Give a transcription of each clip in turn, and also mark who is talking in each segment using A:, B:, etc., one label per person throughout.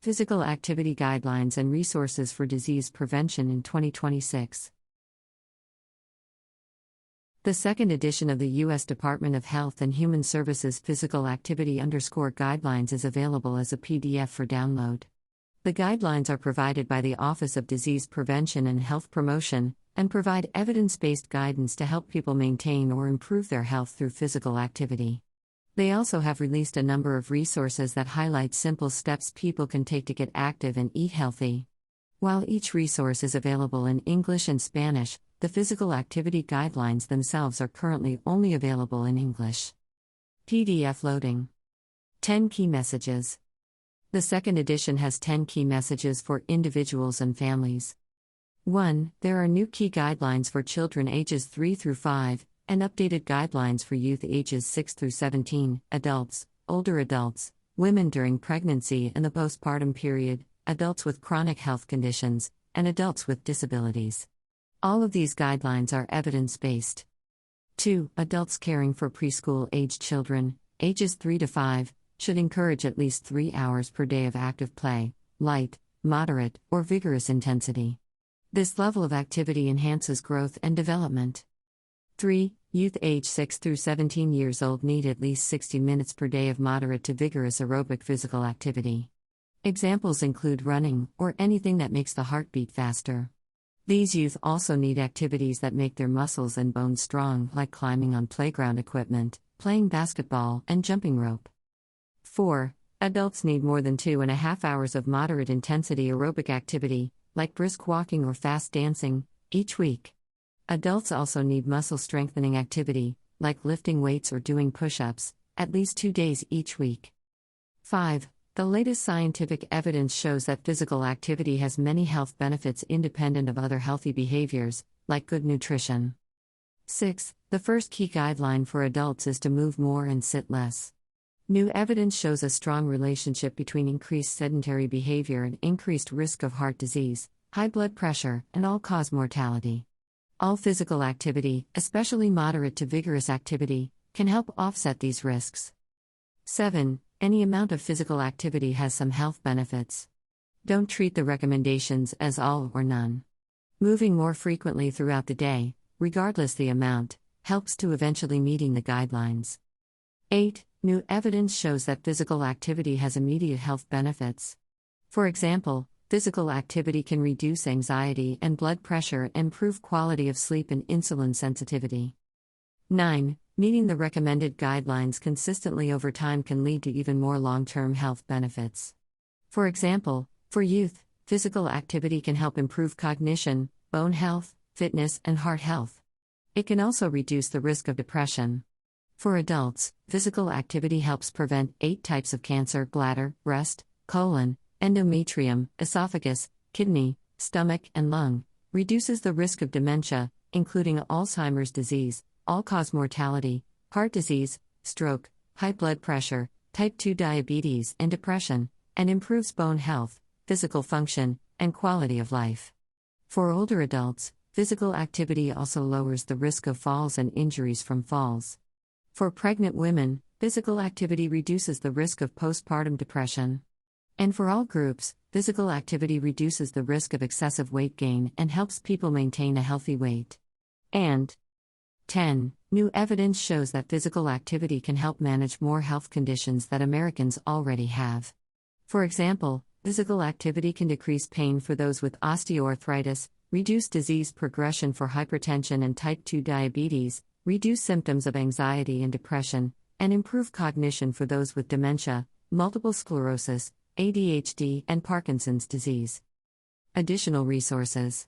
A: Physical Activity Guidelines and Resources for Disease Prevention in 2026. The second edition of the U.S. Department of Health and Human Services Physical Activity Guidelines is available as a PDF for download. The guidelines are provided by the Office of Disease Prevention and Health Promotion, and provide evidence-based guidance to help people maintain or improve their health through physical activity. They also have released a number of resources that highlight simple steps people can take to get active and eat healthy. While each resource is available in English and Spanish, the physical activity guidelines themselves are currently only available in English. PDF loading. 10 key messages. The second edition has 10 key messages for individuals and families. 1. There are new key guidelines for children ages 3 through 5, and updated guidelines for youth ages 6 through 17, adults, older adults, women during pregnancy and the postpartum period, adults with chronic health conditions, and adults with disabilities. All of these guidelines are evidence-based. 2. Adults caring for preschool-aged children, ages 3 to 5, should encourage at least 3 hours per day of active play, light, moderate, or vigorous intensity. This level of activity enhances growth and development. 3. Youth age 6 through 17 years old need at least 60 minutes per day of moderate to vigorous aerobic physical activity. Examples include running, or anything that makes the heart beat faster. These youth also need activities that make their muscles and bones strong, like climbing on playground equipment, playing basketball, and jumping rope. 4. Adults need more than 2.5 hours of moderate intensity aerobic activity, like brisk walking or fast dancing, each week. Adults also need muscle strengthening activity, like lifting weights or doing push-ups, at least 2 days each week. 5. The latest scientific evidence shows that physical activity has many health benefits independent of other healthy behaviors, like good nutrition. 6. The first key guideline for adults is to move more and sit less. New evidence shows a strong relationship between increased sedentary behavior and increased risk of heart disease, high blood pressure, and all-cause mortality. All physical activity, especially moderate to vigorous activity, can help offset these risks. 7. Any amount of physical activity has some health benefits. Don't treat the recommendations as all or none. Moving more frequently throughout the day, regardless the amount, helps to eventually meeting the guidelines. 8. New evidence shows that physical activity has immediate health benefits. For example, physical activity can reduce anxiety and blood pressure and improve quality of sleep and insulin sensitivity. 9. Meeting the recommended guidelines consistently over time can lead to even more long-term health benefits. For example, for youth, physical activity can help improve cognition, bone health, fitness, and heart health. It can also reduce the risk of depression. For adults, physical activity helps prevent 8 types of cancer: bladder, breast, colon, endometrium, esophagus, kidney, stomach, and lung, reduces the risk of dementia, including Alzheimer's disease, all-cause mortality, heart disease, stroke, high blood pressure, type 2 diabetes, and depression, and improves bone health, physical function, and quality of life. For older adults, physical activity also lowers the risk of falls and injuries from falls. For pregnant women, physical activity reduces the risk of postpartum depression. And for all groups, physical activity reduces the risk of excessive weight gain and helps people maintain a healthy weight. And 10. New evidence shows that physical activity can help manage more health conditions that Americans already have. For example, physical activity can decrease pain for those with osteoarthritis, reduce disease progression for hypertension and type 2 diabetes, reduce symptoms of anxiety and depression, and improve cognition for those with dementia, multiple sclerosis, ADHD, and Parkinson's disease. Additional resources.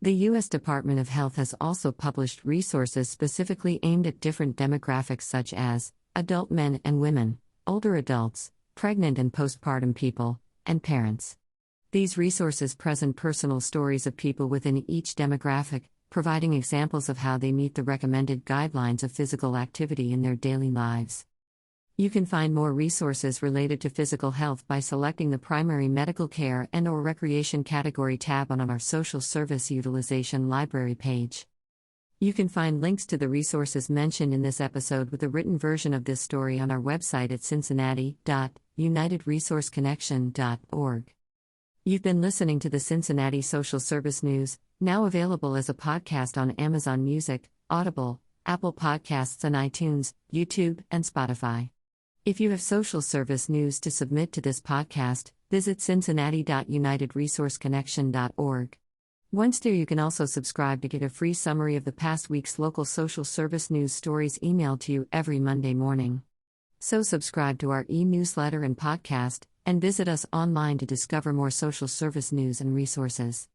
A: The U.S. Department of Health has also published resources specifically aimed at different demographics such as adult men and women, older adults, pregnant and postpartum people, and parents. These resources present personal stories of people within each demographic, providing examples of how they meet the recommended guidelines of physical activity in their daily lives. You can find more resources related to physical health by selecting the Primary Medical Care and/or Recreation category tab on our Social Service Utilization Library page. You can find links to the resources mentioned in this episode with a written version of this story on our website at cincinnati.unitedresourceconnection.org. You've been listening to the Cincinnati Social Service News, now available as a podcast on Amazon Music, Audible, Apple Podcasts, and iTunes, YouTube, and Spotify. If you have social service news to submit to this podcast, visit cincinnati.unitedresourceconnection.org. Once there, you can also subscribe to get a free summary of the past week's local social service news stories emailed to you every Monday morning. So subscribe to our e-newsletter and podcast, and visit us online to discover more social service news and resources.